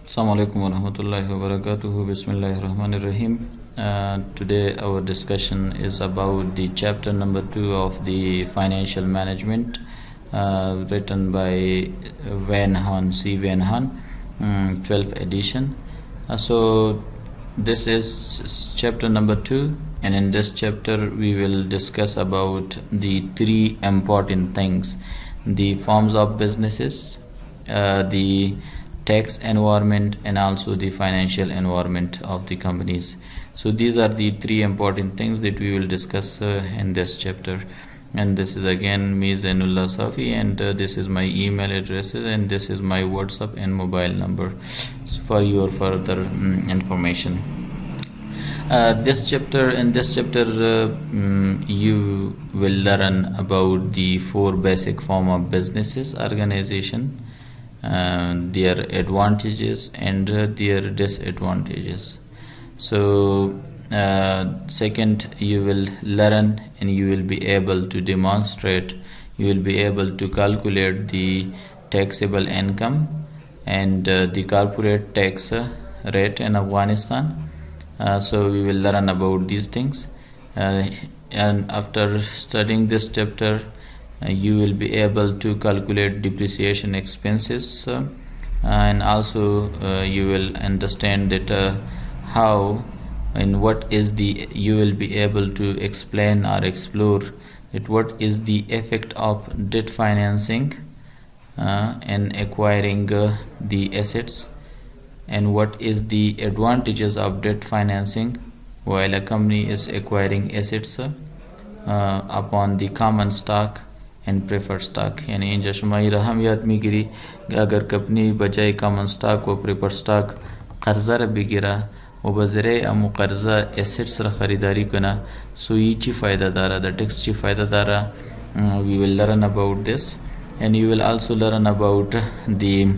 Assalamu alaikum wa rahmatullahi wa barakatuhu. Bismillahir Rahmanir Rahim. Today our discussion is about the chapter number 2 of the financial management, written by Van Han, C. Van Han, 12th edition. So this is chapter number 2, and in this chapter we will discuss about the three important things: the forms of businesses, the tax environment, and also the financial environment of the companies. So these are the three important things that we will discuss in this chapter. And this is again me, Zainullah Safi, and this is my email addresses, and this is my WhatsApp and mobile number for your further information. In this chapter you will learn about the four basic form of businesses organization, their advantages and their disadvantages. So second, you will learn and you will be able to demonstrate, you will be able to calculate the taxable income and the corporate tax rate in Afghanistan. So we will learn about these things, and after studying this chapter you will be able to calculate depreciation expenses, and also you will understand that how and what is the, you will be able to explain or explore that what is the effect of debt financing in acquiring the assets, and what is the advantages of debt financing while a company is acquiring assets upon the common stock and preferred stock. यानी इन जशमाई रहम आदमी गिरी अगर company बजाय common stock व preferred stock कर्जा रबी गिरा व बजरे अमु कर्जा एसेट्स र खरीदारी कना सो ये ची फायदा दारा द टैक्स ची फायदा Dara. We will learn about this, and you will also learn about the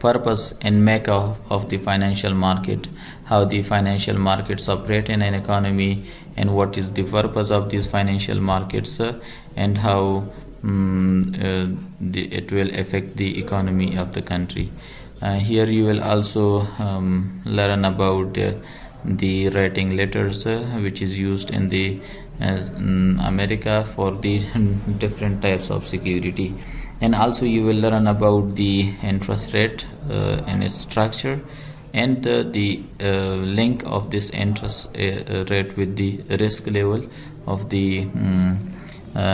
purpose and makeup of the financial market, how the financial markets operate in an economy, and what is the purpose of these financial markets, and how it will affect the economy of the country. Here you will also learn about the writing letters which is used in the America for the different types of security. And also you will learn about the interest rate and its structure, and the link of this interest rate with the risk level of the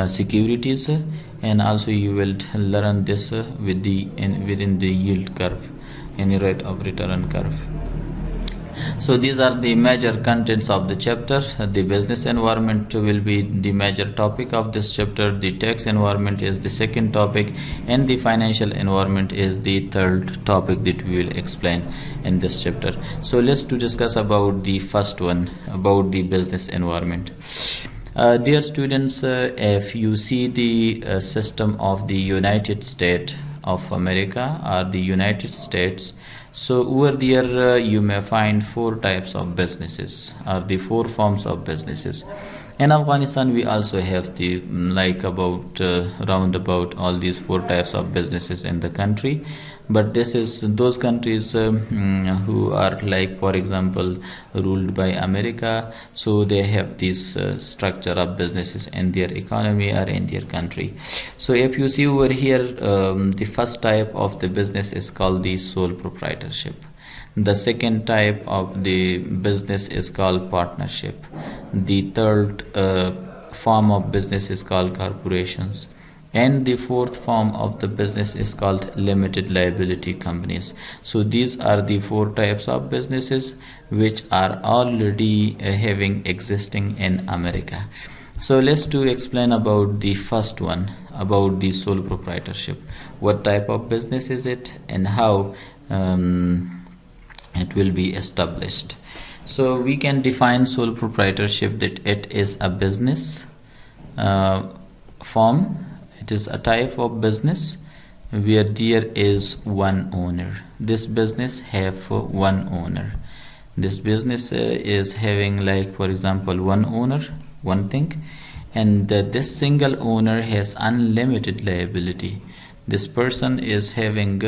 securities, and also you will learn this with the within the yield curve and rate of return curve. So these are the major contents of the chapter. The business environment will be the major topic of this chapter, the tax environment is the second topic, and the financial environment is the third topic that we will explain in this chapter. So let's discuss about the first one, about the business environment. Dear students, if you see the system of the United States of America or the United States, so over there you may find four types of businesses or the four forms of businesses. In Afghanistan we also have the about round about all these four types of businesses in the country, but this is those countries who are like, for example, ruled by America, so they have this structure of businesses in their economy or in their country. So if you see over here, the first type of the business is called the sole proprietorship. The second type of the business is called partnership. The third form of business is called corporations. And the fourth form of the business is called limited liability companies. So these are the four types of businesses which are already having existing in America. So let's explain about the first one, about the sole proprietorship. What type of business is it, and how it will be established. So we can define sole proprietorship that it is a business form. It is a type of business where there is one owner. This business have one owner. This business is having, like, for example, one owner, one thing, and this single owner has unlimited liability. This person is having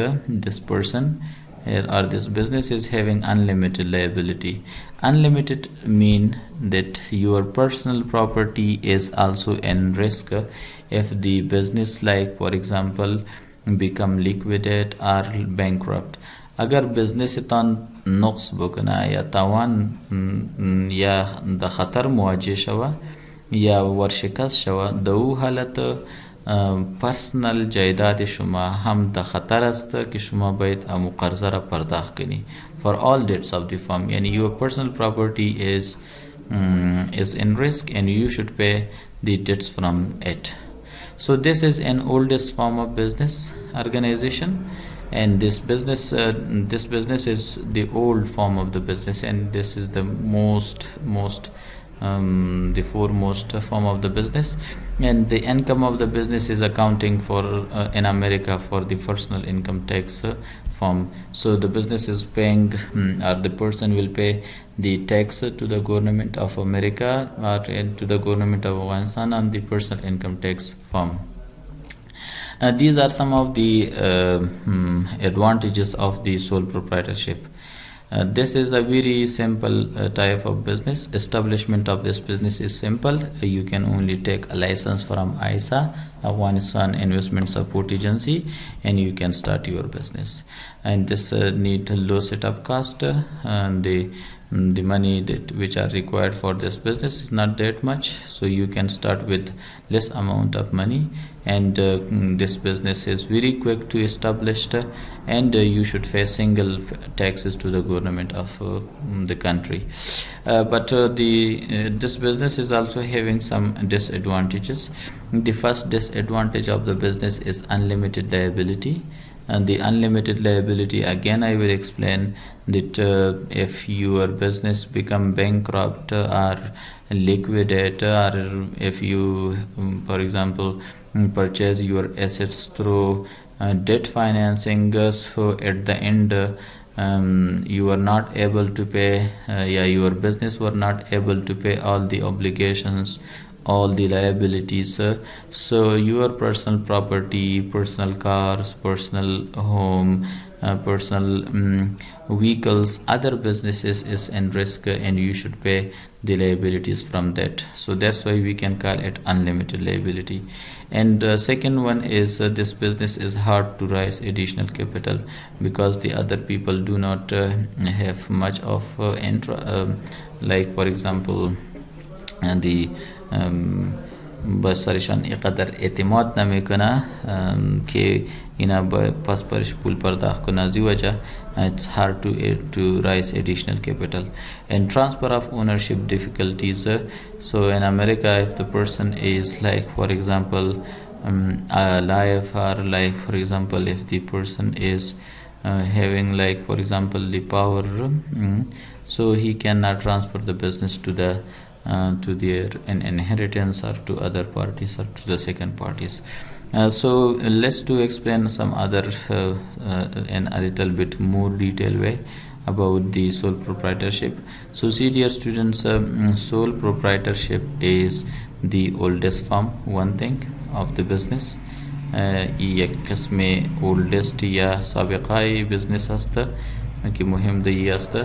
or this business is having unlimited liability. Unlimited mean that your personal property is also in risk if the business, like for example, become liquidate or bankrupt. अगर business तन नुक्स बकना या तावान या the खतर मुवाजे शवा या वर्शिकस शवा दो हालत personal जायदाद शुमा हम द खतर است कि शुमा बायत अमु कर्जा را पرداخت کنی for all debts of the firm. Yani your personal property is in risk and you should pay the debts from it. So this is an oldest form of business organization, and this business is the old form of the business, and this is the most the foremost form of the business. And the income of the business is accounting for in America for the personal income tax form. So the business is paying or the person will pay the tax to the government of America or to the government of Afghanistan on the personal income tax form. These are some of the advantages of the sole proprietorship. This is a very simple type of business. Establishment of this business is simple. You can only take a license from ISA, Afghanistan Investment Support Agency, and you can start your business. And this need low setup cost. The money which are required for this business is not that much, so you can start with less amount of money, and this business is very quick to establish, and you should pay single taxes to the government of the country. But this business is also having some disadvantages. The first disadvantage of the business is unlimited liability. And the unlimited liability, again I will explain that if your business become bankrupt or liquidate, or if you for example purchase your assets through debt financing, so at the end you are not able to pay, your business were not able to pay all the obligations, all the liabilities, so your personal property, personal cars, personal home, personal vehicles, other businesses is in risk, and you should pay the liabilities from that. So that's why we can call it unlimited liability. And second one is this business is hard to raise additional capital, because the other people do not have much of like for example the بس سرشان اینقدر اعتماد نمیکنه که اینا با پس پرش پول پرداخت کنه. از وجه it's hard to raise additional capital. And transfer of ownership difficulties. So in America, if the person is like for example alive, or like for example if the person is having like for example the power, so he cannot transfer the business to their inheritance or to other parties or to the second parties. So let's to explain some other in a little bit more detailed way about the sole proprietorship. So see dear students, sole proprietorship is the oldest form, one thing, of the business. یک قسم oldest یا سابقه business است که مهم دی است.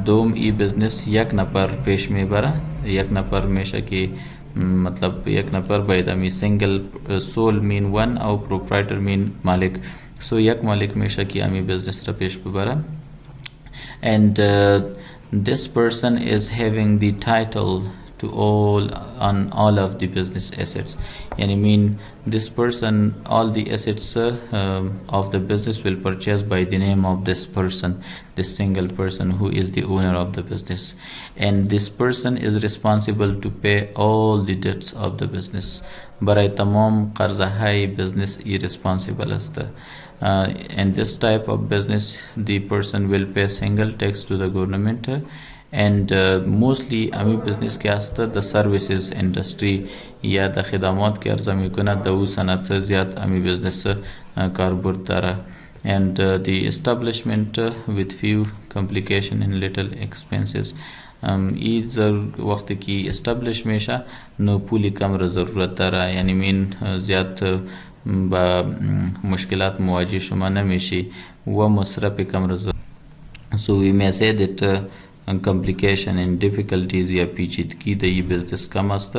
دوم ای بزنس یک نفر پیش میبره، یک نفر میشه که مطلب یک نفر باید امی سنگل سول مین ون او پروپرایتر مین مالک. سو یک مالک میشه که امی بزنس را پیش ببره. And this person is having the title to all of the business assets. Yani mean this person, all the assets of the business will purchase by the name of this person, this single person who is the owner of the business. And this person is responsible to pay all the debts of the business. برای تمام قرضهای business irresponsible است. In this type of business, the person will pay single tax to the government. And mostly امی business که است the services industry یا د خدمات که ارزه میکنه دو صنعت زیاد امی business کاربرد داره. And the establishment with few complication and little expenses. ای وقتی که establish میشه نو پولی کم را ضرورت داره. یعنی مین زیاد با مشکلات مواجه شما نمیشی و مصرف کم رزو. So we may say that complication and difficulties یا پیچیدگی در این بزنس کم است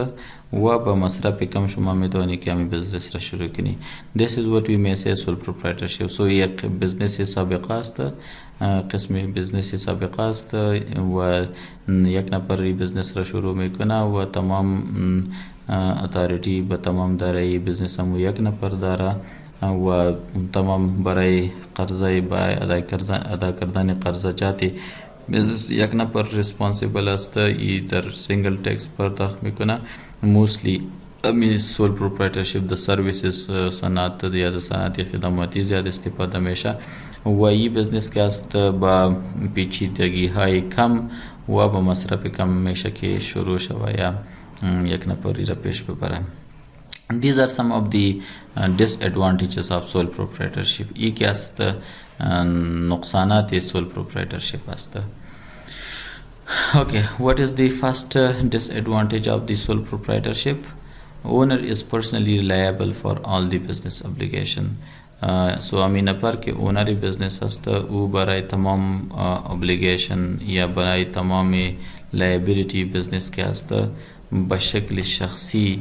و با مصرف کم شما میتونی که همین بزنس را شروع کنی. This is what we may say sole proprietorship. So یک بزنس سابقه است، قسم بزنس سابقه است و یک نفر این بزنس را شروع میکنه و تمام اتارتی به تمام دارای بزنس هم یک نفر داره و تمام برای قرضه برای ادا کردن قرضات بزنس یک نفر ریسپانسیبل است. ای در سینگل ٹیکس پرداخت میکنه. موستلی امی سول پروپرایترشپ د سرویسز صنعت یا د صنعتی خدماتی زیاد استفاده میشه و این بزنس که است با پیچیدگی های کم و با مصرف کم میشه که شروع شود یا یک نفری را پیش ببره. These are some of the disadvantages of sole proprietorship. ای که است نقصانات sole proprietorship است. Okay, what is the first disadvantage of the sole proprietorship? Owner is personally liable for all the business obligation. So امی نفر که اونری بزنس است او برای تمام obligation یا برای تمام liability بزنس که است به شکل شخصی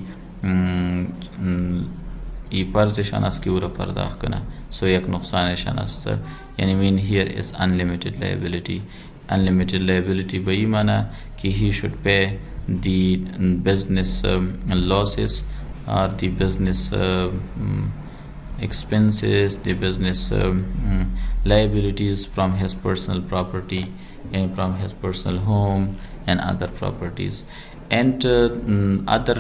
ای فرضشان است که او را پرداخت کنه. So یک نقصانشان است. یعنی mean here is unlimited liability. Unlimited liability به این معنی که he should pay the business losses or the business expenses, the business liabilities from his personal property and from his personal home and other properties. And other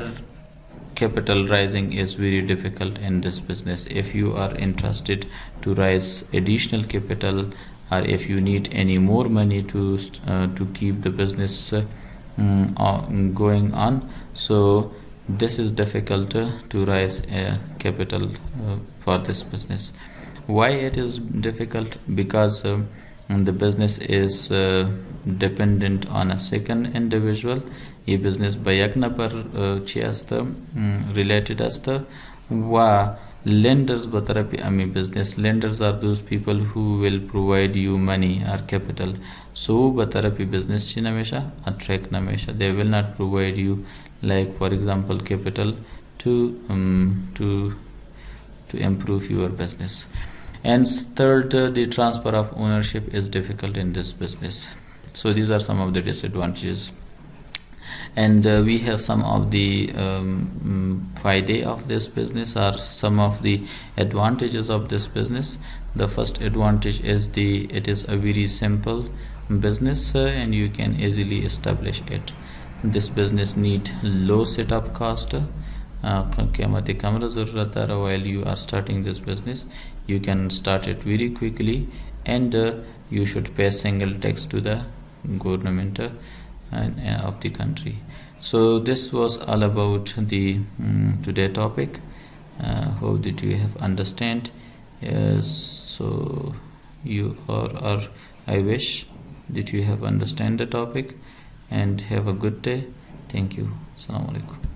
capital raising is very difficult in this business. If you are interested to raise additional capital or if you need any more money to keep the business going on, so this is difficult to raise capital for this business. Why it is difficult? Because the business is dependent on a second individual. ये business با یک نفر چی است related است و lenders به طرف امی business. Lenders are those people who will provide you money or capital. So به طرف business چی نمیشه attract نمیشه. They will not provide you like for example capital to improve your business. And third, the transfer of ownership is difficult in this business. So these are some of the disadvantages. And we have some of the faide of this business or some of the advantages of this business. The first advantage is it is a very simple business and you can easily establish it. This business need low setup cost. قیمت کم را ضرورت داره. While you are starting this business, you can start it very quickly and you should pay single tax to the government of the country. So this was all about the today topic. Hope that you have understand. So you or I wish that you have understand the topic and have a good day. Thank you. Assalamu alaikum.